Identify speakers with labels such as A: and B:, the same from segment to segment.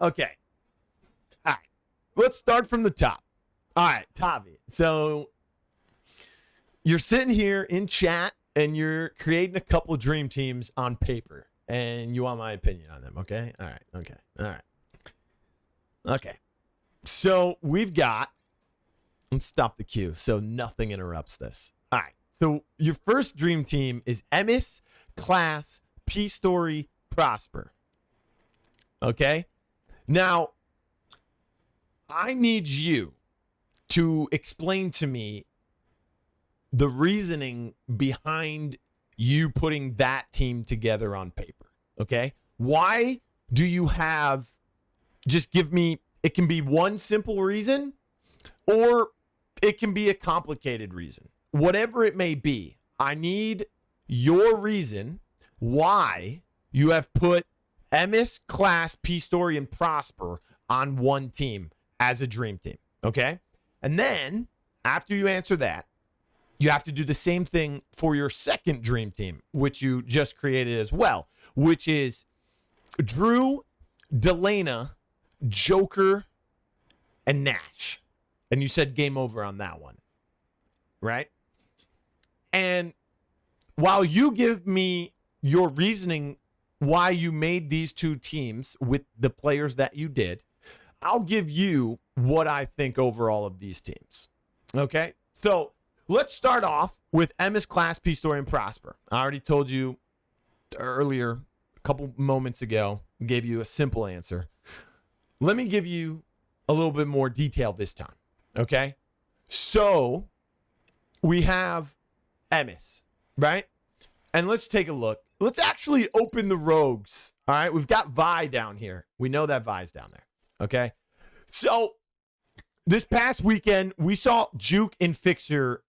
A: Okay. All right. Let's start from the top. All right, Tavi. So you're sitting here in chat and you're creating a couple of dream teams on paper, and you want my opinion on them, okay? All right. Okay. All right. Okay. So we've got, let's stop the queue so nothing interrupts this. All right. So your first dream team is Emis, Class, P-Story, Prosper. Okay? Now, I need you to explain to me the reasoning behind you putting that team together on paper. Okay? Why do you have, just give me, it can be one simple reason or it can be a complicated reason. Whatever it may be, I need your reason why you have put Emis, Class, P-Story, and Prosper on one team as a dream team, okay? And then, after you answer that, you have to do the same thing for your second dream team, which you just created as well, which is Drew, Delana, Joker, and Nash. And you said game over on that one, right? And while you give me your reasoning why you made these two teams with the players that you did, I'll give you what I think overall of these teams. Okay? So let's start off with Emis, Class, P-Story, and Prosper. I already told you earlier, a couple moments ago, gave you a simple answer. Let me give you a little bit more detail this time. Okay? So we have Emis, right? And let's take a look. Let's actually open the rogues. All right. We've got Vi down here. We know that Vi's down there. Okay. So this past weekend, we saw Juke and Fixer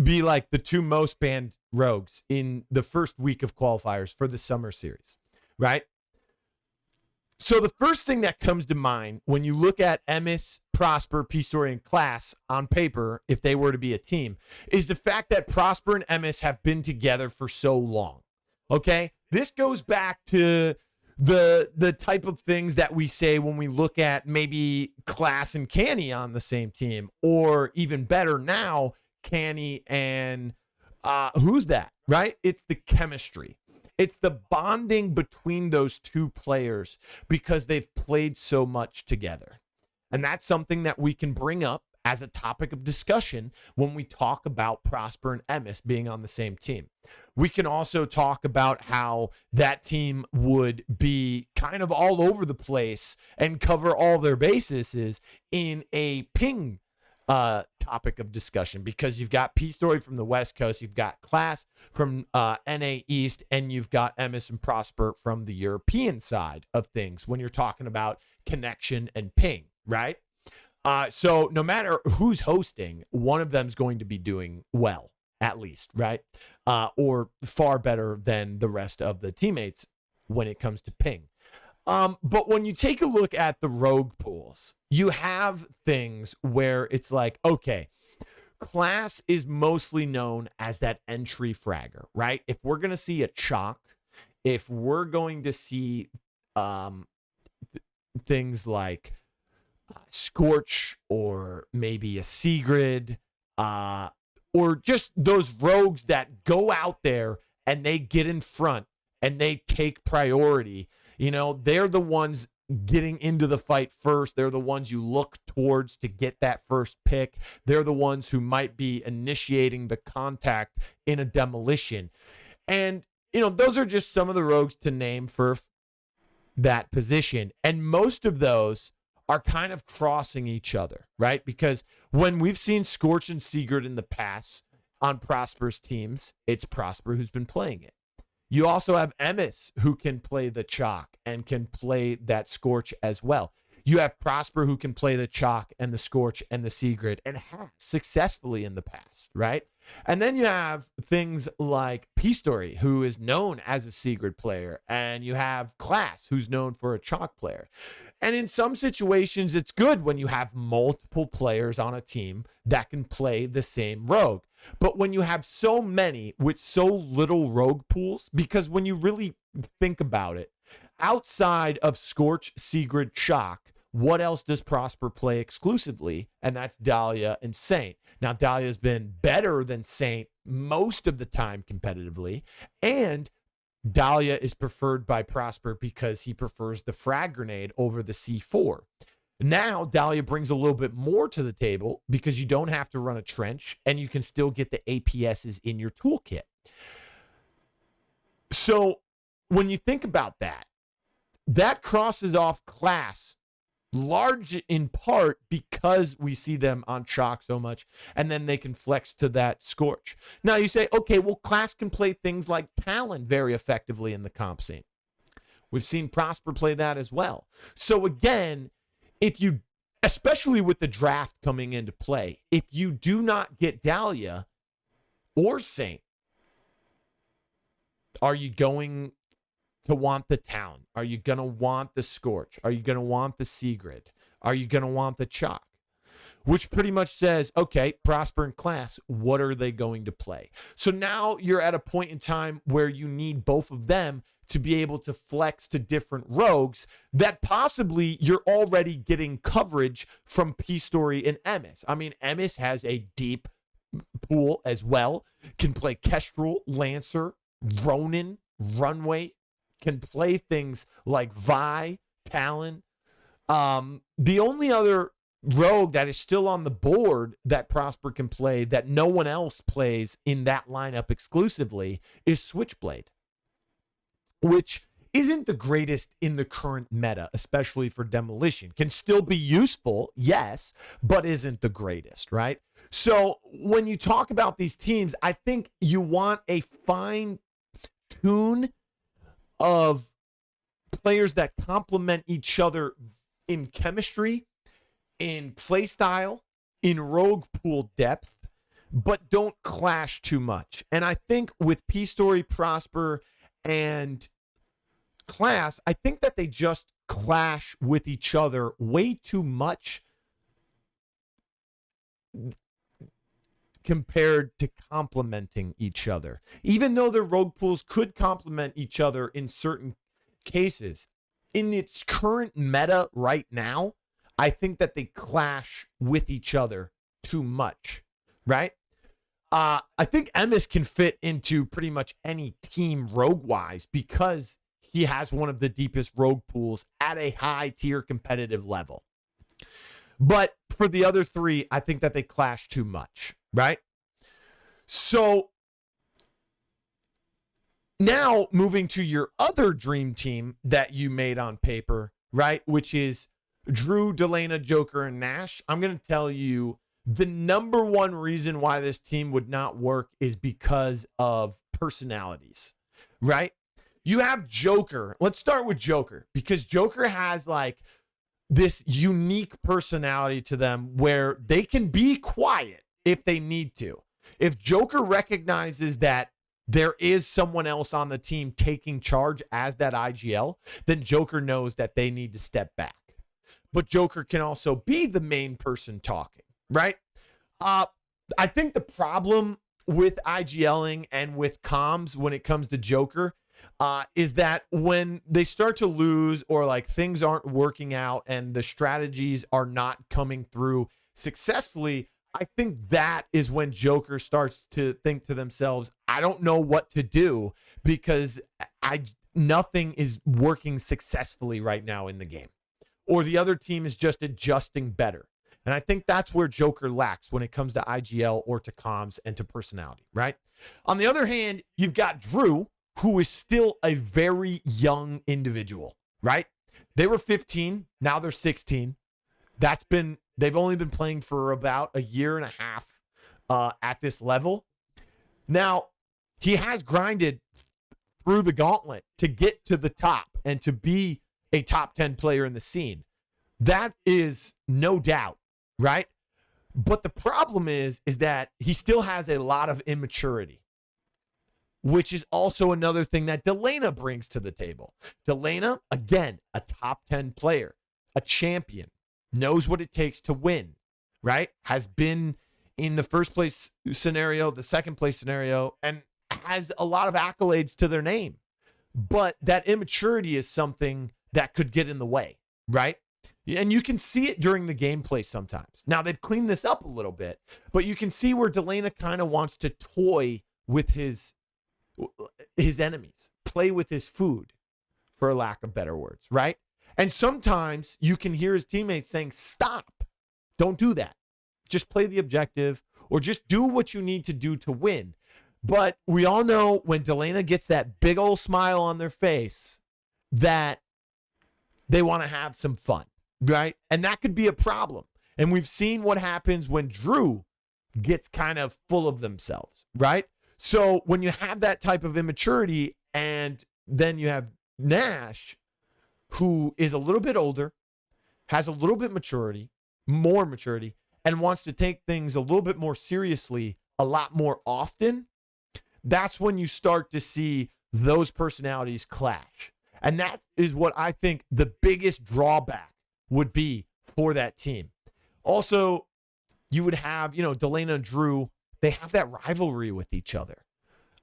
A: be like the two most banned rogues in the first week of qualifiers for the summer series. Right. So the first thing that comes to mind when you look at Emis, Prosper, P-Story, and Class on paper, if they were to be a team, is the fact that Prosper and Emis have been together for so long. Okay? This goes back to the type of things that we say when we look at maybe Class and Canny on the same team, or even better now, Canny and who's that, right? It's the chemistry. It's the bonding between those two players because they've played so much together. And that's something that we can bring up as a topic of discussion when we talk about Prosper and Emis being on the same team. We can also talk about how that team would be kind of all over the place and cover all their bases in a ping topic of discussion, because you've got P-Story from the West Coast, you've got Class from NA East, and you've got Emis and Prosper from the European side of things when you're talking about connection and ping, right? So no matter who's hosting, one of them's going to be doing well, at least, right? Or far better than the rest of the teammates when it comes to ping. But when you take a look at the rogue pools, you have things where it's like, okay, Class is mostly known as that entry fragger, right? If we're going to see a chalk, if we're going to see things like Scorch or maybe a Sigrid, or just those rogues that go out there and they get in front and they take priority. You know, they're the ones getting into the fight first. They're the ones you look towards to get that first pick. They're the ones who might be initiating the contact in a demolition. And, you know, those are just some of the rogues to name for that position. And most of those are kind of crossing each other, right? Because when we've seen Scorch and Sigurd in the past on Prosper's teams, it's Prosper who's been playing it. You also have Emis who can play the chalk and can play that Scorch as well. You have Prosper, who can play the Chalk and the Scorch and the Sigrid and has successfully in the past, right? And then you have things like P-Story, who is known as a Sigrid player, and you have Class, who's known for a Chalk player. And in some situations, it's good when you have multiple players on a team that can play the same rogue. But when you have so many with so little rogue pools, because when you really think about it, outside of Scorch, Sigrid, Chalk, what else does Prosper play exclusively? And that's Dahlia and Saint. Now, Dahlia's been better than Saint most of the time competitively, and Dahlia is preferred by Prosper because he prefers the frag grenade over the C4. Now, Dahlia brings a little bit more to the table because you don't have to run a trench and you can still get the APSs in your toolkit. So when you think about that, that crosses off Class large in part because we see them on Chalk so much, and then they can flex to that Scorch. Now you say, okay, well, Class can play things like Talon very effectively in the comp scene. We've seen Prosper play that as well. So again, if you, especially with the draft coming into play, if you do not get Dahlia or Saint, are you going to want the Talon? Are you going to want the Scorch? Are you going to want the Sigrid? Are you going to want the Chalk? Which pretty much says, okay, Prosper and Class, what are they going to play? So now you're at a point in time where you need both of them to be able to flex to different rogues that possibly you're already getting coverage from P-Story and Emis. I mean, Emis has a deep pool as well, can play Kestrel, Lancer, Ronin, Runway, can play things like Vi, Talon. The only other rogue that is still on the board that Prosper can play that no one else plays in that lineup exclusively is Switchblade, which isn't the greatest in the current meta, especially for Demolition. Can still be useful, yes, but isn't the greatest, right? So when you talk about these teams, I think you want a fine tune of players that complement each other in chemistry, in play style, in rogue pool depth, but don't clash too much. And I think with P-Story, Prosper, and Class, I think that they just clash with each other way too much compared to complementing each other. Even though their rogue pools could complement each other in certain cases, in its current meta right now, I think that they clash with each other too much, right? I think Emis can fit into pretty much any team rogue-wise because he has one of the deepest rogue pools at a high-tier competitive level. But for the other three, I think that they clash too much, right? So now moving to your other dream team that you made on paper, right? Which is Drew, Delana, Joker, and Nash. I'm going to tell you the number one reason why this team would not work is because of personalities, right? You have Joker. Let's start with Joker because Joker has like this unique personality to them where they can be quiet if they need to. If Joker recognizes that there is someone else on the team taking charge as that IGL, then Joker knows that they need to step back. But Joker can also be the main person talking, right? I think the problem with IGLing and with comms when it comes to Joker is that when they start to lose or like things aren't working out and the strategies are not coming through successfully, I think that is when Joker starts to think to themselves, I don't know what to do because nothing is working successfully right now in the game. Or the other team is just adjusting better. And I think that's where Joker lacks when it comes to IGL or to comms and to personality, right? On the other hand, you've got Drew, who is still a very young individual, right? They were 15, now they're 16. They've only been playing for about a year and a half at this level. Now, he has grinded through the gauntlet to get to the top and to be a top 10 player in the scene. That is no doubt, right? But the problem is that he still has a lot of immaturity, which is also another thing that Delana brings to the table. Delana, again, a top 10 player, a champion, knows what it takes to win, right? Has been in the first place scenario, the second place scenario, and has a lot of accolades to their name. But that immaturity is something that could get in the way, right? And you can see it during the gameplay sometimes. Now, they've cleaned this up a little bit, but you can see where Delana kind of wants to toy with his enemies, play with his food, for lack of better words, right? And sometimes you can hear his teammates saying, stop, don't do that. Just play the objective or just do what you need to do to win. But we all know when Delana gets that big old smile on their face that they want to have some fun, right? And that could be a problem. And we've seen what happens when Drew gets kind of full of themselves, right? So when you have that type of immaturity and then you have Nash, who is a little bit older, has a little bit more maturity, and wants to take things a little bit more seriously a lot more often, that's when you start to see those personalities clash. And that is what I think the biggest drawback would be for that team. Also, you would have, Delana and Drew, they have that rivalry with each other.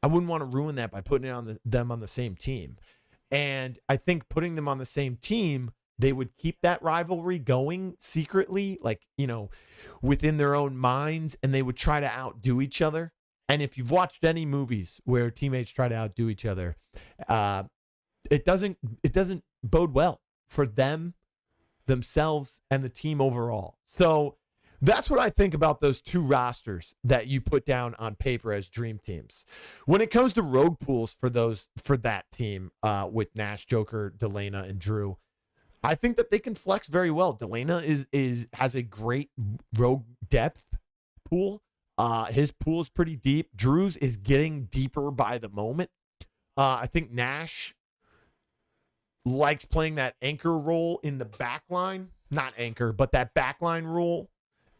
A: I wouldn't want to ruin that by putting them on the same team. And I think putting them on the same team, they would keep that rivalry going secretly, within their own minds, and they would try to outdo each other. And if you've watched any movies where teammates try to outdo each other, it doesn't bode well for themselves, and the team overall. So that's what I think about those two rosters that you put down on paper as dream teams. When it comes to rogue pools for that team, with Nash, Joker, Delana, and Drew, I think that they can flex very well. Delana has a great rogue depth pool. His pool is pretty deep. Drew's is getting deeper by the moment. I think Nash likes playing that anchor role in the back line. Not anchor, but that backline role.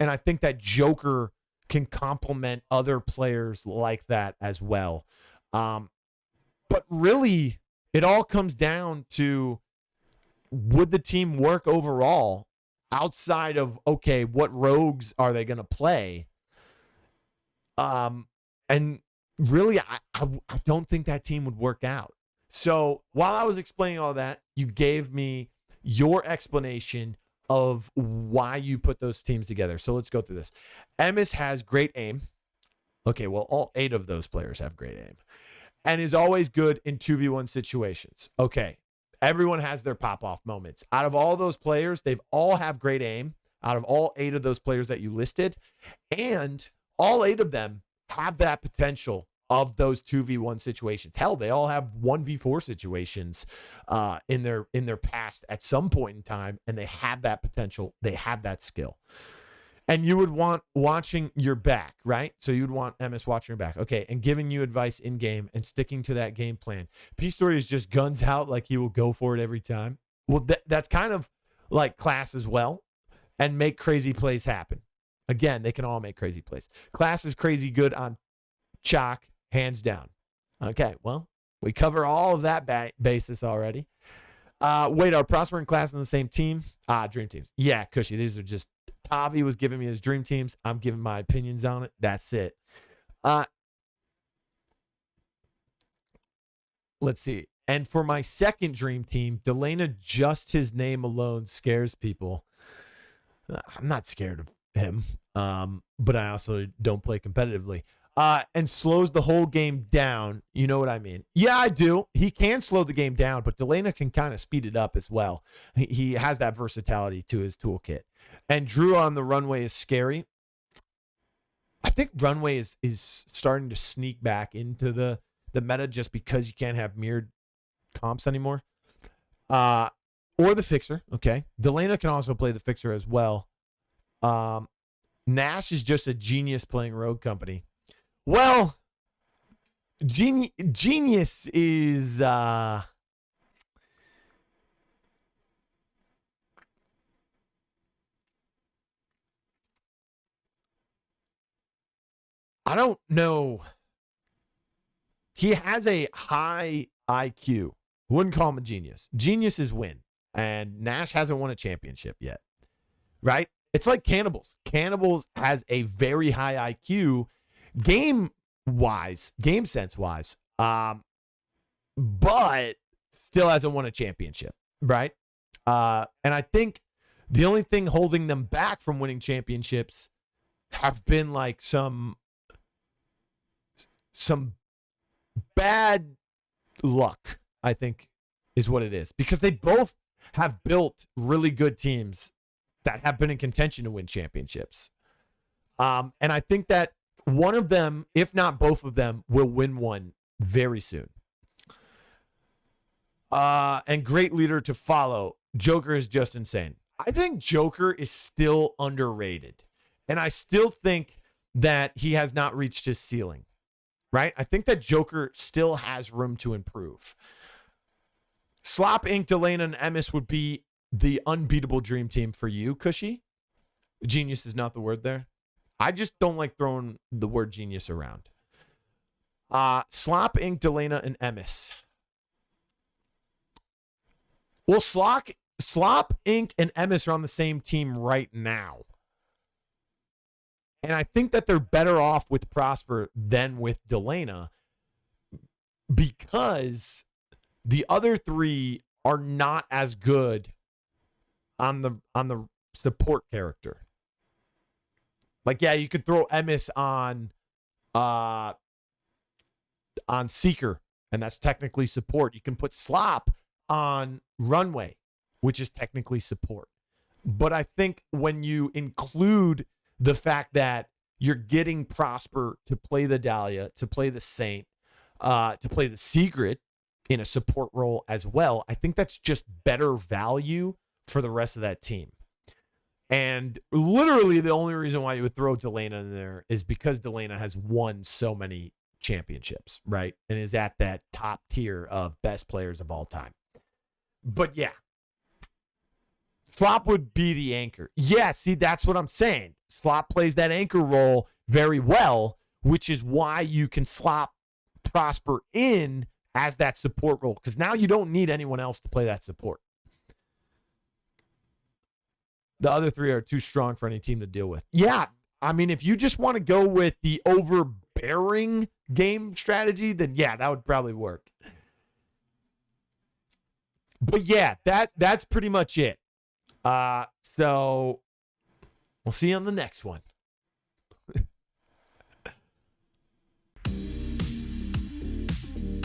A: And I think that Joker can complement other players like that as well. But really, it all comes down to, would the team work overall outside of, okay, what rogues are they going to play? And really, I don't think that team would work out. So while I was explaining all that, you gave me your explanation of why you put those teams together. So let's go through this. Emis has great aim. Okay, well, all 8 of those players have great aim and is always good in 2v1 situations. Okay, everyone has their pop-off moments. Out of all those players, they've all have great aim out of all 8 of those players that you listed, and all 8 of them have that potential of those 2v1 situations. Hell, they all have 1v4 situations in their past at some point in time, and they have that potential. They have that skill. And you would want watching your back, right? So you'd want MS watching your back. Okay, and giving you advice in-game and sticking to that game plan. P-Story is just guns out, like he will go for it every time. Well, that's kind of like Class as well, and make crazy plays happen. Again, they can all make crazy plays. Class is crazy good on chalk, hands down. Okay, well, we cover all of that basis already. Wait, are Prosper and Class on the same team? Dream teams. Yeah, Cushy. These are just, Tavi was giving me his dream teams. I'm giving my opinions on it. That's it. Let's see. And for my second dream team, Delana, just his name alone scares people. I'm not scared of him, but I also don't play competitively. And slows the whole game down. You know what I mean? Yeah, I do. He can slow the game down, but Delana can kind of speed it up as well. He has that versatility to his toolkit. And Drew on the runway is scary. I think runway is starting to sneak back into the meta just because you can't have mirrored comps anymore. Or the fixer. Okay. Delana can also play the fixer as well. Nash is just a genius playing Rogue Company. Well, genius is I don't know. He has a high IQ. Wouldn't call him a genius. Genius is win. And Nash hasn't won a championship yet. Right? It's like Cannibals. Cannibals has a very high IQ game sense wise. But still hasn't won a championship. Right? And I think the only thing holding them back from winning championships have been like some bad luck, I think, is what it is. Because they both have built really good teams that have been in contention to win championships. And I think that one of them, if not both of them, will win one very soon. And great leader to follow. Joker is just insane. I think Joker is still underrated. And I still think that he has not reached his ceiling. Right? I think that Joker still has room to improve. Slop, Inc., Delana, and Emis would be the unbeatable dream team for you, Cushy. Genius is not the word there. I just don't like throwing the word genius around. Slop, Inc., Delana, and Emis. Well, Slop, Inc., and Emis are on the same team right now. And I think that they're better off with Prosper than with Delana because the other three are not as good on the support character. Like, yeah, you could throw Emis on Seeker, and that's technically support. You can put Slop on Runway, which is technically support. But I think when you include the fact that you're getting Prosper to play the Dahlia, to play the Saint, to play the Secret in a support role as well, I think that's just better value for the rest of that team. And literally the only reason why you would throw Delana in there is because Delana has won so many championships, right? And is at that top tier of best players of all time. But yeah, Slop would be the anchor. Yeah, see, that's what I'm saying. Slop plays that anchor role very well, which is why you can slop Prosper in as that support role, because now you don't need anyone else to play that support. The other three are too strong for any team to deal with. Yeah, I mean, if you just want to go with the overbearing game strategy, then yeah, that would probably work. But yeah, that's pretty much it. So we'll see you on the next one.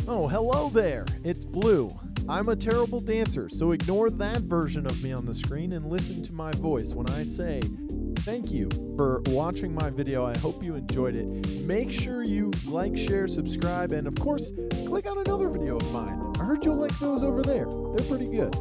B: Oh, hello there. It's Blue. I'm a terrible dancer, so ignore that version of me on the screen and listen to my voice when I say thank you for watching my video. I hope you enjoyed it. Make sure you like, share, subscribe, and of course, click on another video of mine. I heard you'll like those over there. They're pretty good.